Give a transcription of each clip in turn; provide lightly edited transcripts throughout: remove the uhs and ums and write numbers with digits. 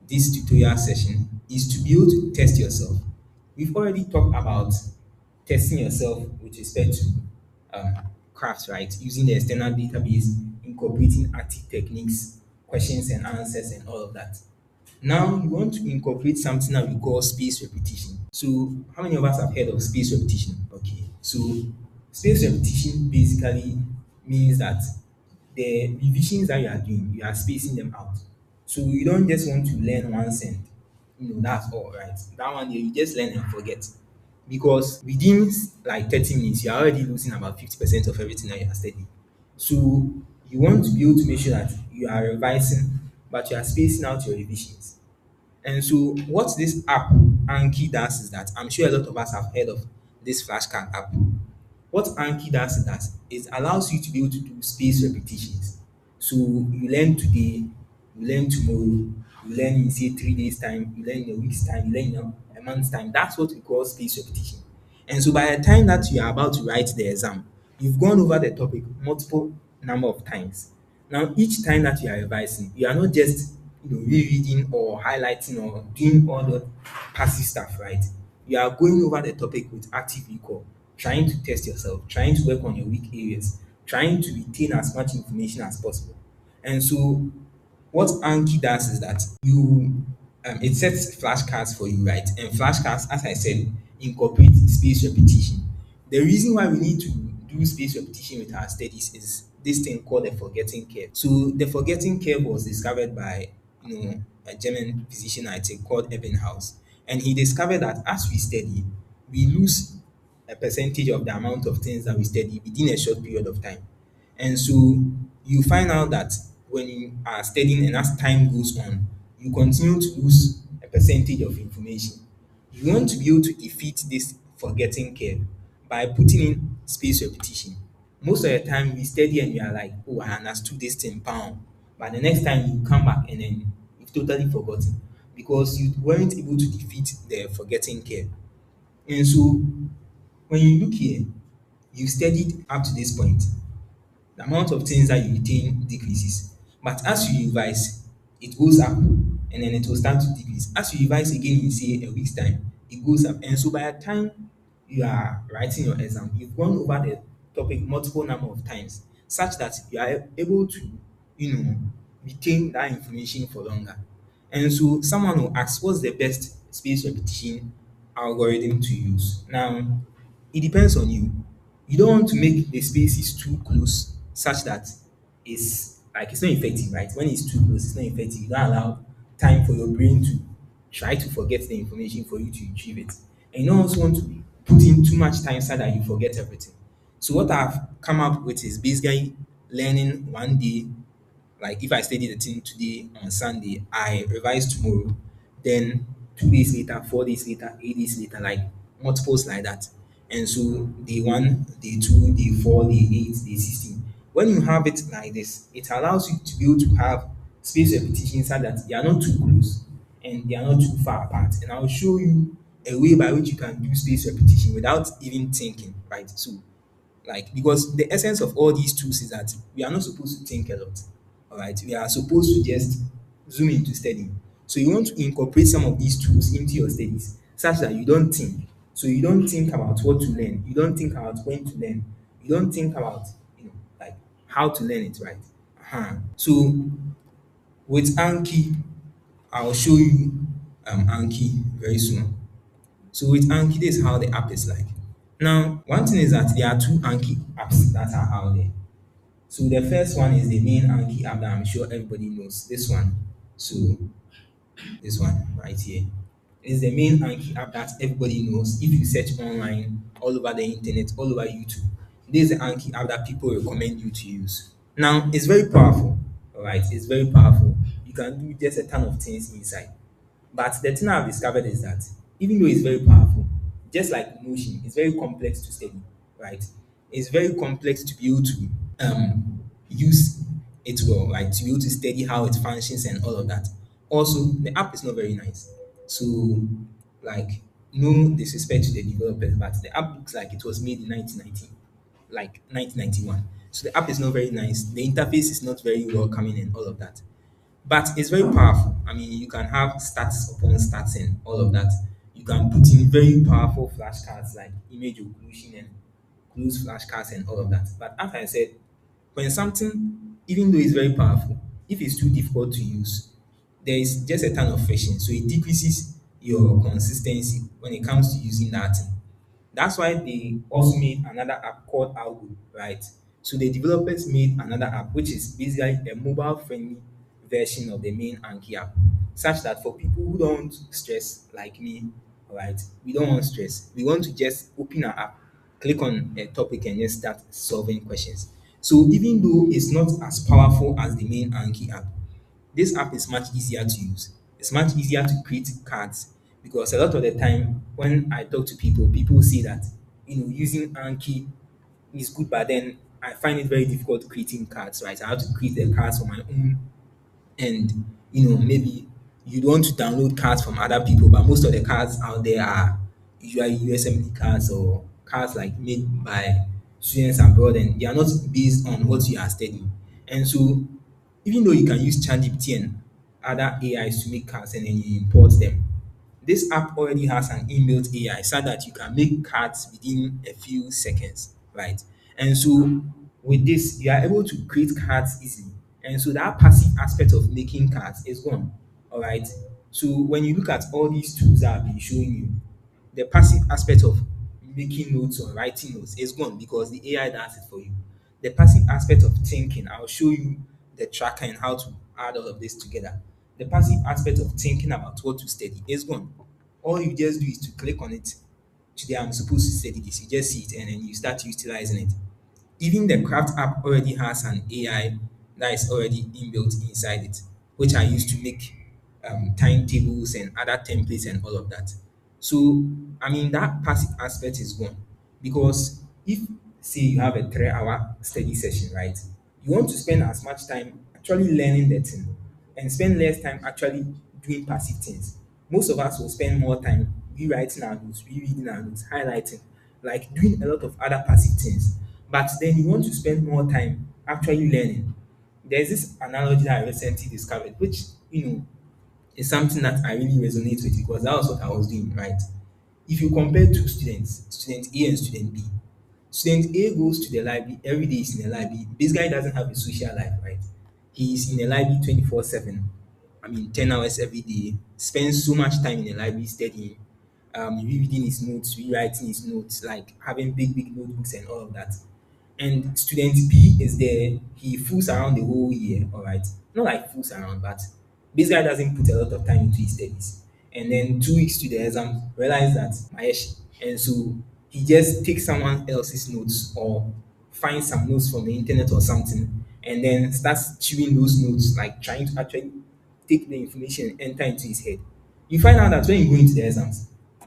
this tutorial session is to be able to test yourself. We've already talked about testing yourself with respect to um, crafts, right? Using the external database, incorporating active techniques, questions and answers, and all of that. Now you want to incorporate something that we call space repetition. So how many of us have heard of space repetition? Okay. So space repetition basically means that the revisions that you are doing, you are spacing them out. So you don't just want to learn once and that's all, right? That one you just learn and forget. Because within like 30 minutes, you're already losing about 50% of everything that you are studying. So you want to be able to make sure that you are revising, but you are spacing out your revisions. And so what this app Anki does is that I'm sure a lot of us have heard of this flashcard app. What Anki does is that it allows you to be able to do space repetitions. So you learn today, you learn tomorrow, you learn in say 3 days time, you learn in a week's time, you learn in a month's time. That's what we call space repetition. And so by the time that you are about to write the exam, you've gone over the topic multiple number of times. Now, each time that you are revising, you are not just rereading or highlighting or doing all the passive stuff, right? You are going over the topic with active recall, trying to test yourself, trying to work on your weak areas, trying to retain as much information as possible. And so what Anki does is that it sets flashcards for you, right? And flashcards, as I said, incorporate space repetition. The reason why we need to do space repetition with our studies is this thing called the forgetting curve. So the forgetting curve was discovered by a German physician I think called Ebbinghaus, and he discovered that as we study, we lose a percentage of the amount of things that we study within a short period of time. And so you find out that when you are studying and as time goes on, you continue to lose a percentage of information. You want to be able to defeat this forgetting curve by putting in space repetition. Most of the time we study and we are like, oh, I understood this thing pound. But the next time you come back and then you've totally forgotten because you weren't able to defeat the forgetting curve. And so when you look here, you studied up to this point. The amount of things that you retain decreases. But as you revise, it goes up and then it will start to decrease. As you revise again in say a week's time, it goes up. And so by the time you are writing your exam, you've gone over the topic multiple number of times, such that you are able to, you know, retain that information for longer. And so someone will ask, what's the best space repetition algorithm to use? Now, it depends on you. You don't want to make the spaces too close such that it's not effective, right? When it's too close, it's not effective. You don't allow time for your brain to try to forget the information for you to retrieve it. And you don't also want to put in too much time so that you forget everything. So what I've come up with is basically learning one day, like if I study the thing today on Sunday, I revise tomorrow, then 2 days later, 4 days later, 8 days later, like multiples like that. And so day one, day two, day four, day eight, day 16. When you have it like this, it allows you to be able to have space repetition so that they are not too close and they are not too far apart. And I'll show you a way by which you can do space repetition without even thinking, right? So like, because the essence of all these tools is that we are not supposed to think a lot. All right. We are supposed to just zoom into studying. So you want to incorporate some of these tools into your studies such that you don't think. So you don't think about what to learn. You don't think about when to learn. You don't think about, like how to learn it, right? So with Anki, I'll show you Anki very soon. So with Anki, this is how the app is like. Now, one thing is that there are two Anki apps that are out there. So the first one is the main Anki app that I'm sure everybody knows. This one. So this one right here is the main Anki app that everybody knows. If you search online, all over the internet, all over YouTube, this is the Anki app that people recommend you to use. Now, it's very powerful. All right, it's very powerful. You can do just a ton of things inside. But the thing I've discovered is that even though it's very powerful, just like Notion, it's very complex to study, right? It's very complex to be able to use it well, right? To be able to study how it functions and all of that. Also, the app is not very nice. So, like, no disrespect to the developers, but the app looks like it was made in 1990, like 1991. So the app is not very nice. The interface is not very welcoming and all of that. But it's very powerful. I mean, you can have stats upon stats and all of that. You can put in very powerful flashcards like image occlusion and close flashcards and all of that. But as I said, when something, even though it's very powerful, if it's too difficult to use, there is just a ton of friction. So it decreases your consistency when it comes to using that thing. That's why they also made another app called Algo, right? So the developers made another app which is basically a mobile friendly version of the main Anki app, such that for people who don't stress like me, right? We don't want stress. We want to just open our app, click on a topic, and just start solving questions. So even though it's not as powerful as the main Anki app, this app is much easier to use. It's much easier to create cards because a lot of the time when I talk to people, people say that using Anki is good, but then I find it very difficult creating cards. Right, I have to create the cards for my own, and maybe you want to download cards from other people, but most of the cards out there are usually USMD cards or cards like made by students abroad, and they are not based on what you are studying. And so even though you can use ChatGPT and other AIs to make cards and then you import them, this app already has an inbuilt AI so that you can make cards within a few seconds, right? And so with this, you are able to create cards easily. And so that passive aspect of making cards is gone. All right. So when you look at all these tools that I've been showing you, the passive aspect of making notes or writing notes is gone because the AI does it for you. The passive aspect of thinking, I'll show you the tracker and how to add all of this together. The passive aspect of thinking about what to study is gone. All you just do is to click on it. Today I'm supposed to study this. You just see it and then you start utilizing it. Even the craft app already has an AI that is already inbuilt inside it, which I use to make timetables and other templates and all of that. So, I mean, that passive aspect is gone because if, say, you have a 3 hour study session, right, you want to spend as much time actually learning the thing and spend less time actually doing passive things. Most of us will spend more time rewriting our notes, rereading our notes, highlighting, like doing a lot of other passive things. But then you want to spend more time actually learning. There's this analogy that I recently discovered, which is something that I really resonate with because that was what I was doing, right? If you compare two students, student A and student B, student A goes to the library every day, is in the library. This guy doesn't have a social life, right? He's in the library 24/7. I mean, 10 hours every day, spends so much time in the library studying, rereading his notes, rewriting his notes, like having big, big notebooks and all of that. And student B is there, he fools around the whole year, all right? Not like fools around, but this guy doesn't put a lot of time into his studies. And then 2 weeks to the exam, realize that Maesh. And so he just takes someone else's notes or finds some notes from the internet or something, and then starts chewing those notes, like trying to actually take the information and enter into his head. You find out that when you go into the exams,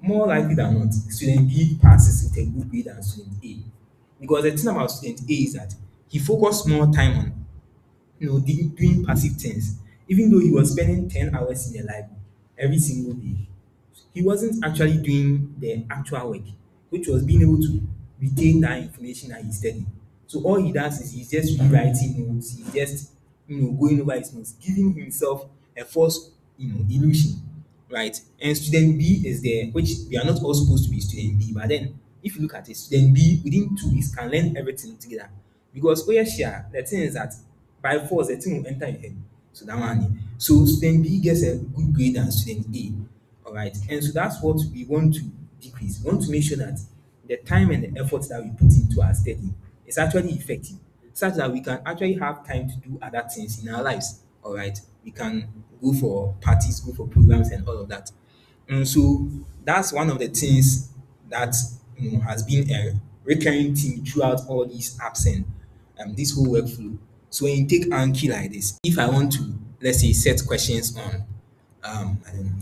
more likely than not, student B passes with a good grade than student A. Because the thing about student A is that he focused more time on doing passive things. Even though he was spending 10 hours in the library every single day, he wasn't actually doing the actual work, which was being able to retain that information that he studied. So all he does is he's just rewriting notes, he's just going over his notes, giving himself a false illusion, right? And student B is there, which we are not all supposed to be student B, but then if you look at it, student B within 2 weeks can learn everything together. Because oh yeah, sure, the thing is that by force the thing will enter your head. So that one. So student B gets a good grade than student A. All right. And so that's what we want to decrease. We want to make sure that the time and the effort that we put into our study is actually effective, such that we can actually have time to do other things in our lives. All right. We can go for parties, go for programs, and all of that. And so that's one of the things that has been a recurring theme throughout all these apps and this whole workflow. So when you take Anki like this, if I want to, let's say, set questions on, I don't know,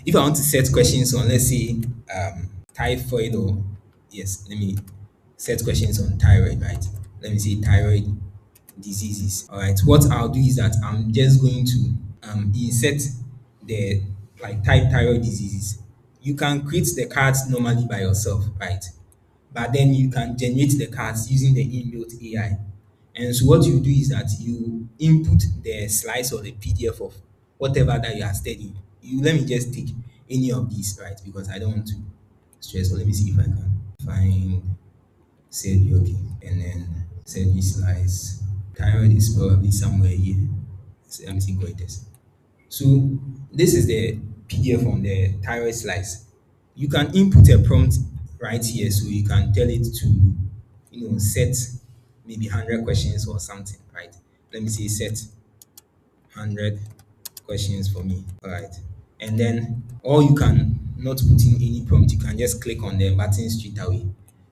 if I want to set questions on, let's say, typhoid or, yes, let me set questions on thyroid, right? Let me say thyroid diseases. All right. What I'll do is that I'm just going to insert the like type thyroid diseases. You can create the cards normally by yourself, right? But then you can generate the cards using the inbuilt AI. And so what you do is that you input the slice or the PDF of whatever that you are studying. You let me just take any of these, right? Because I don't want to stress. So let me see if I can find said okay, and then said this slice. Thyroid is probably somewhere here. So let me see where it is. So this is the PDF on the thyroid slice. You can input a prompt right here, so you can tell it to, set maybe 100 questions or something, right? Let me say set 100 questions for me. All right. And then, or you can not put in any prompt, you can just click on the button straight away.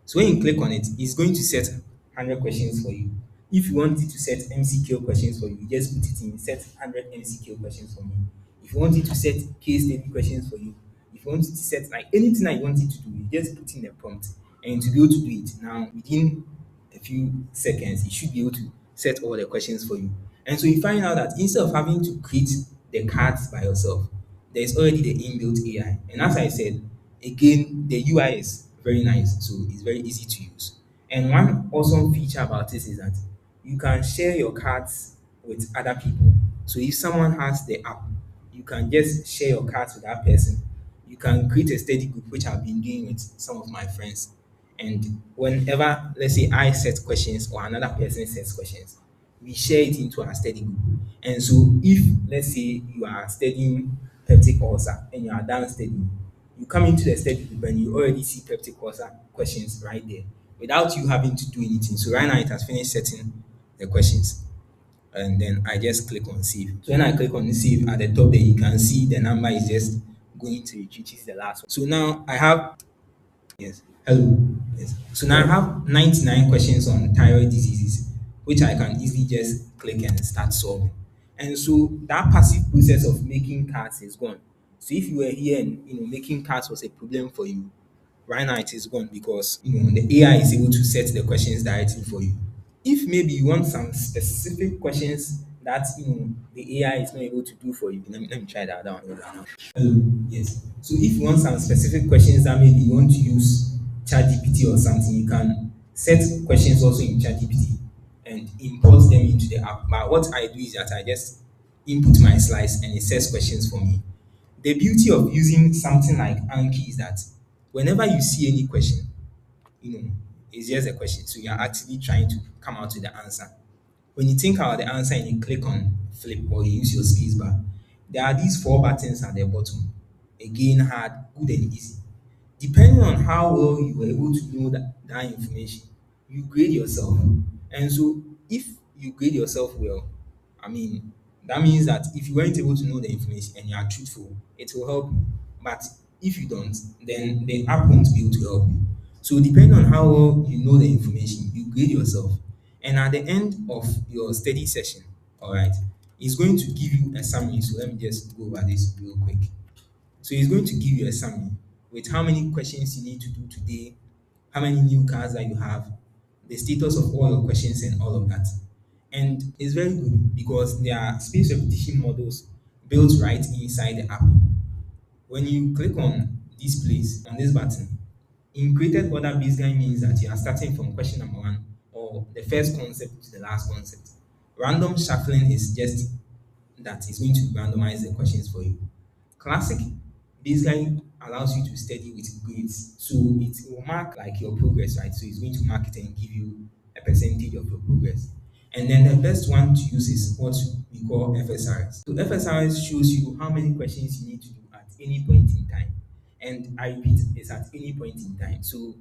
So when you click on it, it's going to set 100 questions for you. If you want it to set MCQ questions for you, you just put it in set 100 MCQ questions for me. If you want it to set case study questions for you, if you want it to set like anything that you want it to do, you just put in the prompt and to be able to do it now within a few seconds, it should be able to set all the questions for you. And so you find out that instead of having to create the cards by yourself, there's already the inbuilt AI. And as I said, again, the UI is very nice, so it's very easy to use. And one awesome feature about this is that you can share your cards with other people. So if someone has the app, you can just share your cards with that person. You can create a study group, which I've been doing with some of my friends. And whenever, let's say, I set questions or another person sets questions, we share it into our study group. And so, if let's say you are studying peptic ulcer and you are done studying, you come into the study group and you already see peptic ulcer questions right there without you having to do anything. So, right now, it has finished setting the questions. And then I just click on save. So when I click on save at the top, there you can see the number is just going to which is the last one. So now I have yes. Hello. Yes. So now I have 99 questions on thyroid diseases, which I can easily just click and start solving. And so that passive process of making cards is gone. So if you were here and making cards was a problem for you, right now it is gone because the AI is able to set the questions directly for you. If maybe you want some specific questions that the AI is not able to do for you, let me try that down. Hello. Yes. So if you want some specific questions that maybe you want to use ChatGPT or something, you can set questions also in ChatGPT and import them into the app. But what I do is that I just input my slice and it sets questions for me. The beauty of using something like Anki is that whenever you see any question, it's just a question. So you're actually trying to come out with the answer. When you think about the answer and you click on flip or you use your space bar, there are these four buttons at the bottom. Again, hard, good, and easy. Depending on how well you were able to know that information, you grade yourself. And so if you grade yourself well, I mean, that means that if you weren't able to know the information and you are truthful, it will help you. But if you don't, then the app won't be able to help you. So depending on how well you know the information, you grade yourself. And at the end of your study session, all right, it's going to give you a summary. So let me just go over this real quick. So it's going to give you a summary with how many questions you need to do today, how many new cards that you have, the status of all your questions and all of that. And it's very good because there are space repetition models built right inside the app. When you click on this place, on this button, in created order basically means that you are starting from question number one or the first concept to the last concept. Random shuffling is just that is going to randomize the questions for you. Classic basically allows you to study with grades. So it will mark like your progress, right? So it's going to mark it and give you a percentage of your progress. And then the best one to use is what we call FSRS. So FSRS shows you how many questions you need to do at any point in time. And I repeat, it's at any point in time. So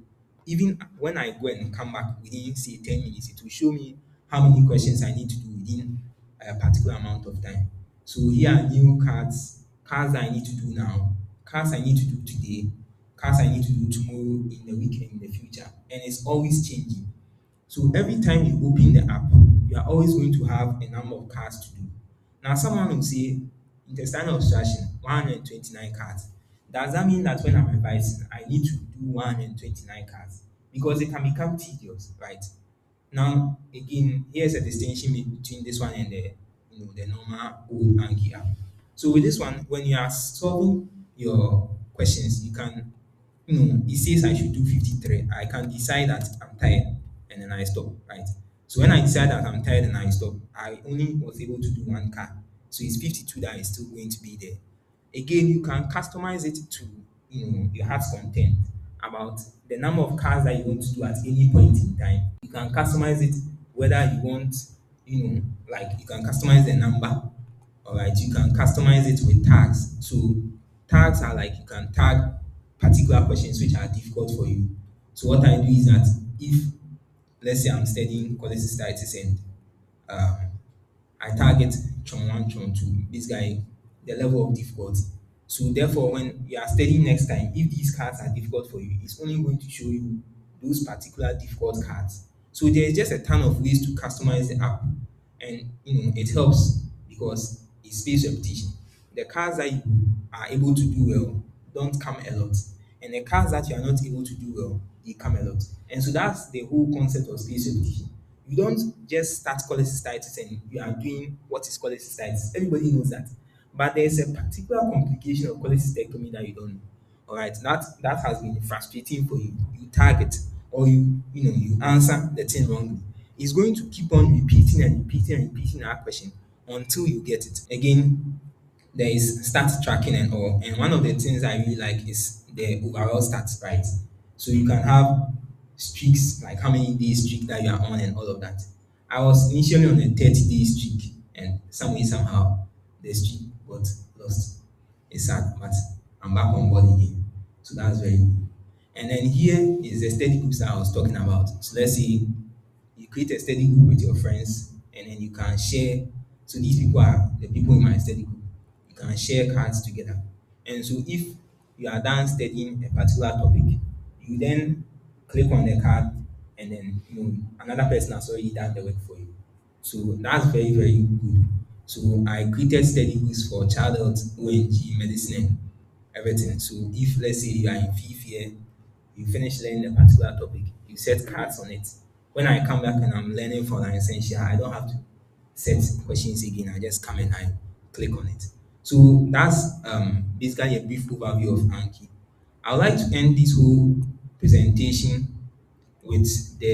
even when I go and come back within say 10 minutes, it will show me how many questions I need to do within a particular amount of time. So here are new cards that I need to do now, cards I need to do today, cards I need to do tomorrow, in the week, and in the future. And it's always changing. So every time you open the app, you are always going to have a number of cards to do. Now, someone will say, intestinal obstruction, 129 cards. Does that mean that when I'm revising, I need to do 129 cards? Because it can become tedious, right? Now, again, here's a distinction between this one and the normal old Anki app. So with this one, when you are solving your questions, you can, it says I should do 53. I can decide that I'm tired and then I stop, right? So when I decided that I'm tired and I stopped, I only was able to do one card. So it's 52 that is still going to be there. Again, you can customize it to your heart's content about the number of cards that you want to do at any point in time. You can customize it whether you want, like you can customize the number. All right, you can customize it with tags. So tags are like you can tag particular questions which are difficult for you. So what I do is that if let's say I'm studying cholecystitis and um, I target chon one, chon two, this guy, the level of difficulty. So therefore, when you are studying next time, if these cards are difficult for you, it's only going to show you those particular difficult cards. So there's just a ton of ways to customize the app, and it helps because it space repetition. The cards that you are able to do well don't come a lot, and the cards that you are not able to do well, they come a lot. And so that's the whole concept of space repetition. You don't just start cholecystitis and you are doing what is cholecystitis. Everybody knows that. But there's a particular complication of cholecystectomy that you don't know. All right, that has been frustrating for you. You target or you answer the thing wrongly. It's going to keep on repeating and repeating and repeating that question until you get it. Again, there is start tracking and all. And one of the things I really like is the overall stats, right? So you can have streaks, like how many days streak that you are on and all of that. I was initially on a 30-day streak, and some way, somehow, the streak got lost. It's sad, but I'm back on board again. So that's very good. And then here is the study groups that I was talking about. So let's say you create a study group with your friends, and then you can share. So these people are the people in my study group. You can share cards together. And so if you are done studying a particular topic, you then click on the card, and then another person has already done the work for you. So that's very, very good. So I created study groups for child health, ONG, medicine, and everything. So if let's say you are in fifth year, you finish learning a particular topic, you set cards on it. When I come back and I'm learning for an essential, I don't have to set questions again. I just come and I click on it. So that's basically a brief overview of Anki. I would like to end this whole presentation with the